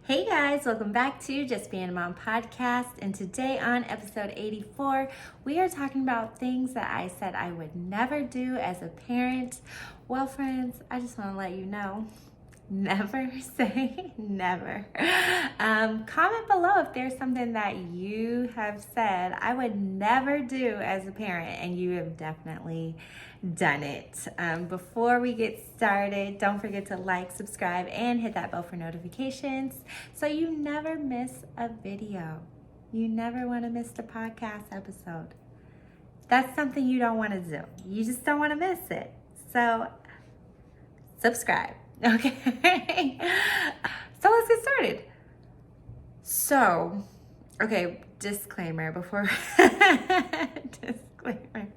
Hey guys, welcome back to Just Being a Mom podcast. And today on episode 84, we are talking about things that I said I would never do as a parent. Well, friends, I just want to let you know, never say never. Comment below if there's something that you have said I would never do as a parent and you have definitely done it. Before we get started, don't forget to like, subscribe, and hit that bell for notifications so you never miss a video. You never want to miss the podcast episode. That's something you don't want to do. You just don't want to miss it. So subscribe. Okay. So let's get started. Disclaimer before disclaimer.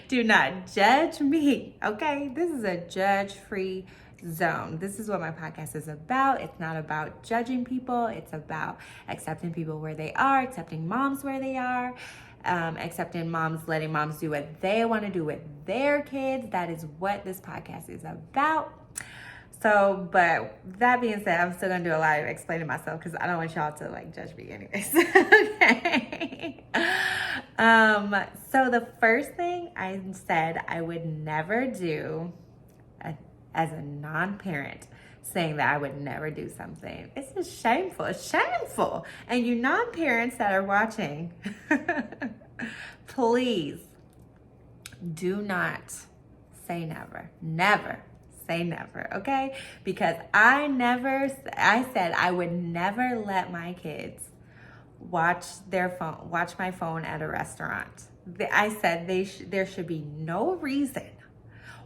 Do not judge me. Okay? This is a judge-free zone. This is what my podcast is about. It's not about judging people. It's about accepting people where they are, accepting moms where they are, accepting moms, letting moms do what they want to do with their kids. That is what this podcast is about. So, but that being said, I'm still going to do a lot of explaining myself because I don't want y'all to judge me anyways. Okay. So the first thing I said I would never do as a non-parent, saying that I would never do something. It's just shameful. It's shameful. And you non-parents that are watching, please do not say never. Never say never, okay? Because I said I would never let my kids watch my phone at a restaurant. I said there should be no reason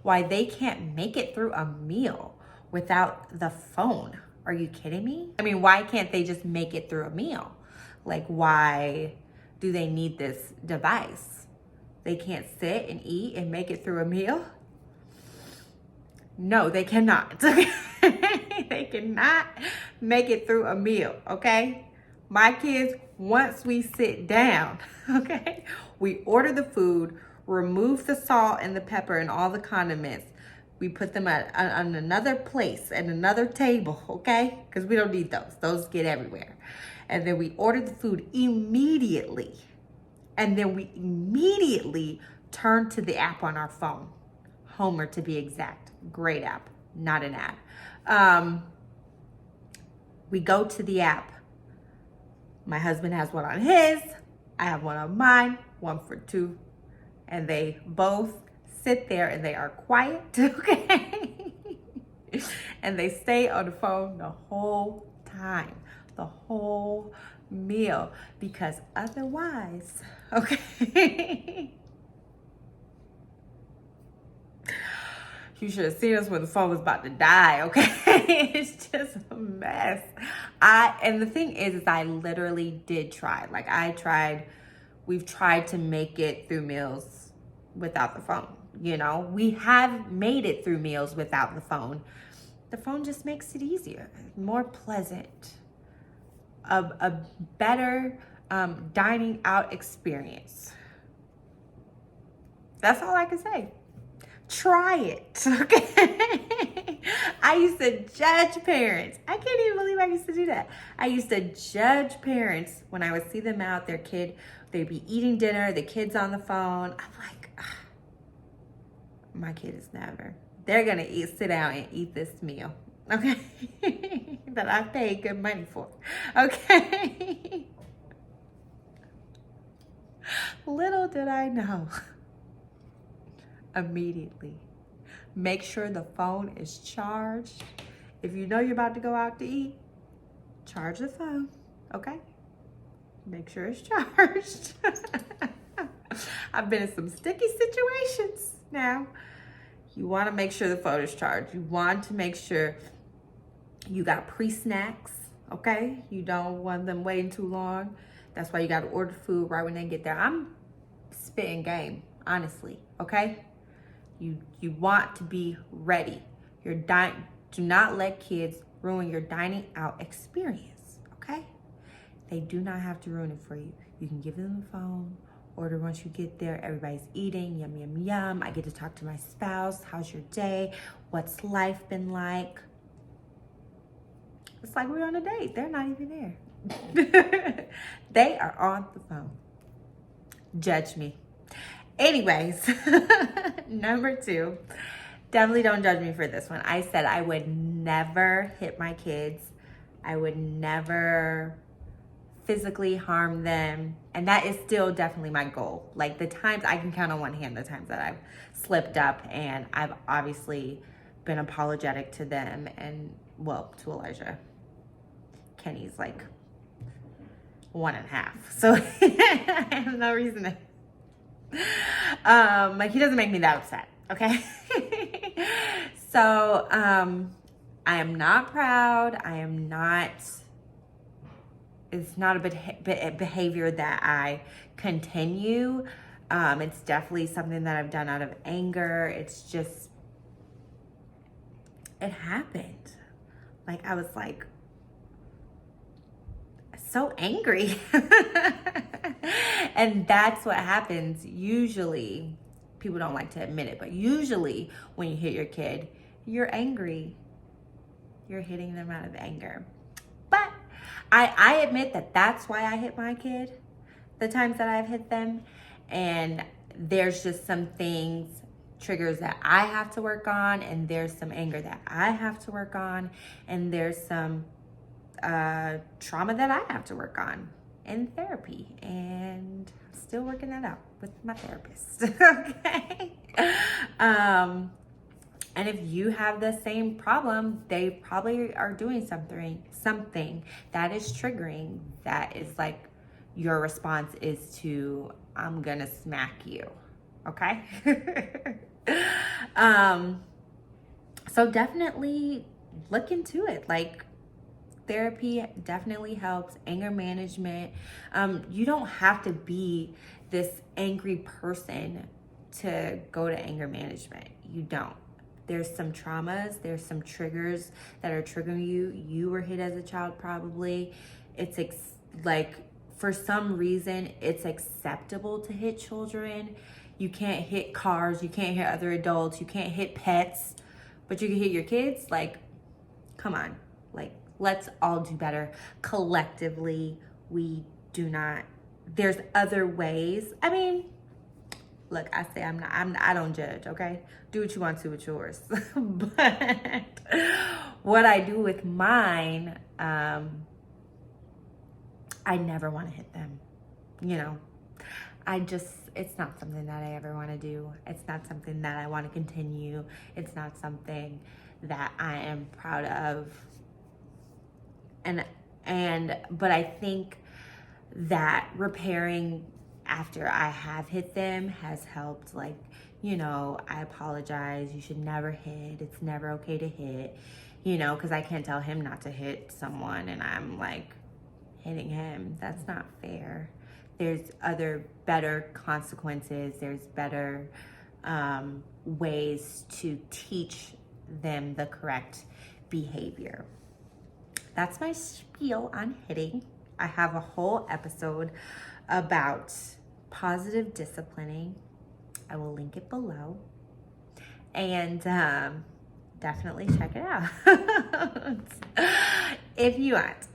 why they can't make it through a meal without the phone. Are you kidding me? I mean, why can't they just make it through a meal? Why do they need this device? They can't sit and eat and make it through a meal? No, they cannot. They cannot make it through a meal, okay? My kids, once we sit down, okay, we order the food, remove the salt and the pepper and all the condiments. We put them on another place, at another table, okay? Because we don't need those. Those get everywhere. And then we order the food immediately. And then we immediately turn to the app on our phone. Homer to be exact. Great app, not an ad. We go to the app. My husband has one on his, I have one on mine, one for two, and they both sit there and they are quiet, okay? And they stay on the phone the whole time, the whole meal, because otherwise, okay? You should have seen us when the phone was about to die, okay? It's just a mess. And the thing is I literally did try. We've tried to make it through meals without the phone, you know? We have made it through meals without the phone. The phone just makes it easier, more pleasant, a better dining out experience. That's all I can say. Try it, okay? I used to judge parents. I can't even believe I used to do that. I used to judge parents when I would see them out, their kid, they'd be eating dinner, the kid's on the phone. I'm like, my kid is never. They're gonna sit down and eat this meal, okay? That I paid good money for, okay? Little did I know. Immediately. Make sure the phone is charged. If you know you're about to go out to eat, charge the phone, okay? Make sure it's charged. I've been in some sticky situations now. You want to make sure the phone is charged. You want to make sure you got pre-snacks, okay? You don't want them waiting too long. That's why you got to order food right when they get there. I'm spitting game, honestly, okay? You want to be ready. Do not let kids ruin your dining out experience, okay? They do not have to ruin it for you. You can give them the phone, order once you get there. Everybody's eating, yum, yum, yum. I get to talk to my spouse. How's your day? What's life been like? It's like we're on a date. They're not even there. They are on the phone. Judge me. Anyways, number 2, definitely don't judge me for this one. I said I would never hit my kids. I would never physically harm them. And that is still definitely my goal. Like the times, I can count on one hand the times that I've slipped up, and I've obviously been apologetic to them and, well, to Elijah. Kenny's like 1.5. So I have no reason to, like he doesn't make me that upset. Okay. So, I am not proud. I am not, it's not a behavior that I continue. It's definitely something that I've done out of anger. It's just, it happened. Like, I was like, so angry. And that's what happens usually. People don't like to admit it, but usually when you hit your kid, you're angry. You're hitting them out of anger. But I admit that that's why I hit my kid, the times that I've hit them. And there's just some things, triggers that I have to work on, and there's some anger that I have to work on, and there's some trauma that I have to work on in therapy, and I'm still working that out with my therapist. Okay. And if you have the same problem, they probably are doing something that is triggering, that is like your response is to, I'm gonna smack you. Okay. So definitely look into it. Like, therapy definitely helps. Anger management. You don't have to be this angry person to go to anger management. You don't. There's some traumas, there's some triggers that are triggering you. You were hit as a child probably. It's like, for some reason, it's acceptable to hit children. You can't hit cars, you can't hit other adults, you can't hit pets, but you can hit your kids. Like, come on. Like, let's all do better. Collectively, we do not, there's other ways. I mean, look, I say I don't judge, okay? Do what you want to with yours. But what I do with mine, I never want to hit them. You know, it's not something that I ever want to do. It's not something that I want to continue. It's not something that I am proud of. But I think that repairing after I have hit them has helped. Like, you know, I apologize. You should never hit. It's never okay to hit, you know, because I can't tell him not to hit someone and I'm like hitting him. That's not fair. There's other better consequences. There's better ways to teach them the correct behavior. That's my spiel on hitting. I have a whole episode about positive disciplining. I will link it below. And definitely check it out if you want.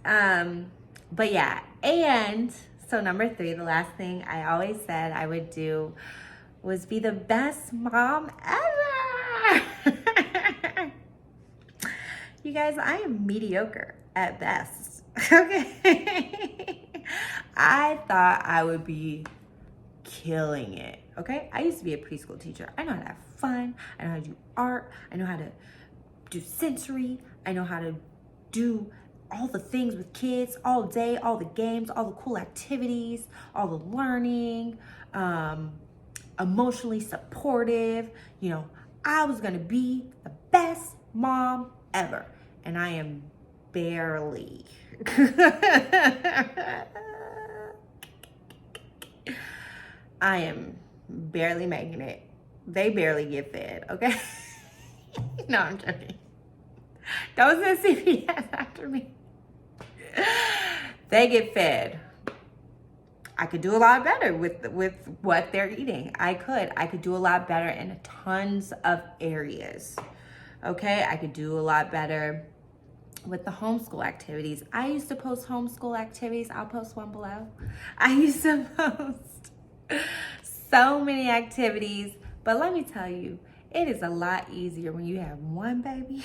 But yeah, and so number 3, the last thing I always said I would do was be the best mom ever. You guys, I am mediocre at best. Okay. I thought I would be killing it. Okay. I used to be a preschool teacher. I know how to have fun. I know how to do art. I know how to do sensory. I know how to do all the things with kids all day, all the games, all the cool activities, all the learning, emotionally supportive. You know, I was going to be the best mom ever. And I am barely. I am barely making it. They barely get fed, okay? No, I'm joking. Don't send CPS after me. They get fed. I could do a lot better with what they're eating. I could do a lot better in tons of areas. Okay, I could do a lot better with the homeschool activities. I used to post homeschool activities. I'll post one below. I used to post so many activities, but let me tell you, it is a lot easier when you have one baby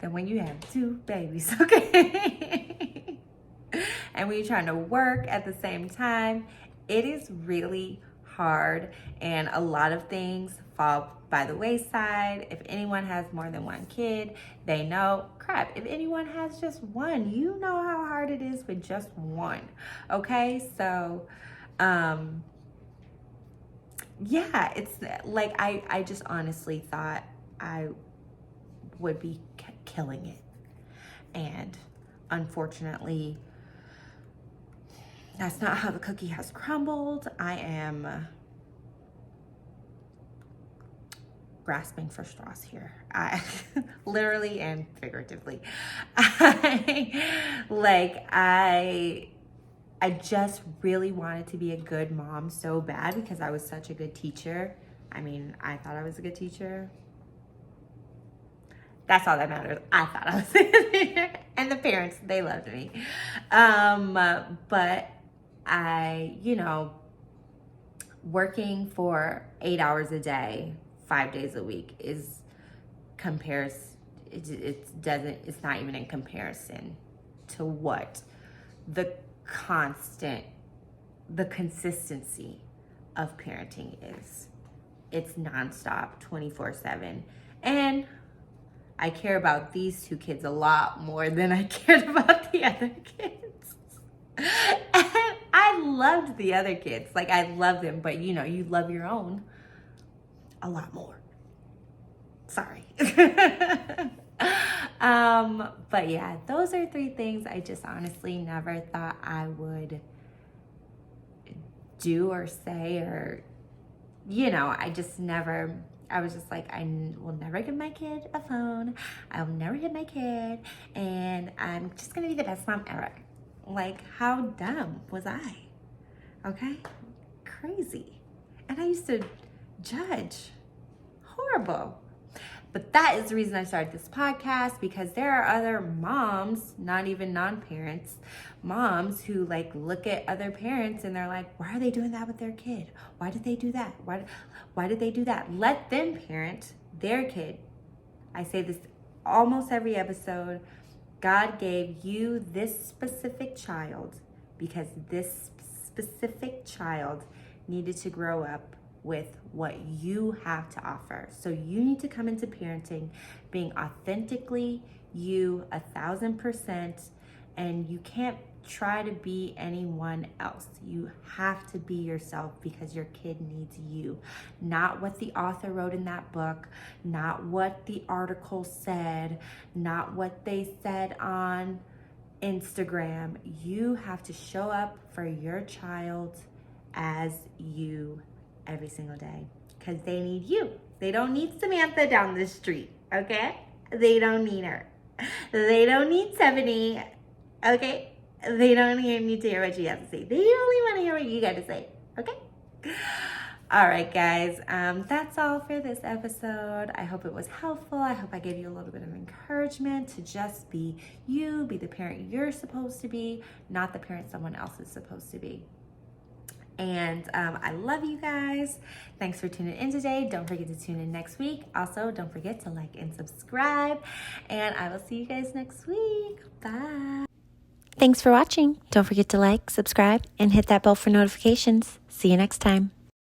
than when you have two babies, okay? And when you're trying to work at the same time, it is really hard, and a lot of things fall by the wayside. If anyone has more than one kid, they know, crap, if anyone has just one, you know how hard it is with just one, okay? So, yeah, it's like, I just honestly thought I would be killing it. And unfortunately, that's not how the cookie has crumbled. I am grasping for straws here. I literally and figuratively. I just really wanted to be a good mom so bad because I was such a good teacher. I mean, I thought I was a good teacher. That's all that matters. I thought I was a good teacher. And the parents, they loved me. But I, working for 8 hours a day, 5 days a week it's not even in comparison to what the consistency of parenting is. It's nonstop, 24/7. And I care about these two kids a lot more than I cared about the other kids. And I loved the other kids. Like, I love them, but you love your own a lot more. Sorry. But yeah, those are 3 things I just honestly never thought I would do or say, or, I was just like, I will never give my kid a phone. I will never hit my kid. And I'm just going to be the best mom ever. Like, how dumb was I? Okay? Crazy. And I used to judge. Horrible. But that is the reason I started this podcast, because there are other moms, not even non-parents, moms who look at other parents and they're like, why are they doing that with their kid? Why did they do that? Why did they do that? Let them parent their kid. I say this almost every episode. God gave you this specific child because this specific child needed to grow up with what you have to offer. So you need to come into parenting being authentically you 1,000%, and you can't try to be anyone else. You have to be yourself because your kid needs you. Not what the author wrote in that book, not what the article said, not what they said on Instagram. You have to show up for your child as you every single day, because they need you. They don't need Samantha down the street, okay? They don't need her. They don't need 70, okay? They don't need to hear what she has to say. They only want to hear what you got to say, okay? All right, guys, that's all for this episode. I hope it was helpful. I hope I gave you a little bit of encouragement to just be you, be the parent you're supposed to be, not the parent someone else is supposed to be. And I love you guys. Thanks for tuning in today. Don't forget to tune in next week. Also, don't forget to like and subscribe. And I will see you guys next week. Bye. Thanks for watching. Don't forget to like, subscribe, and hit that bell for notifications. See you next time.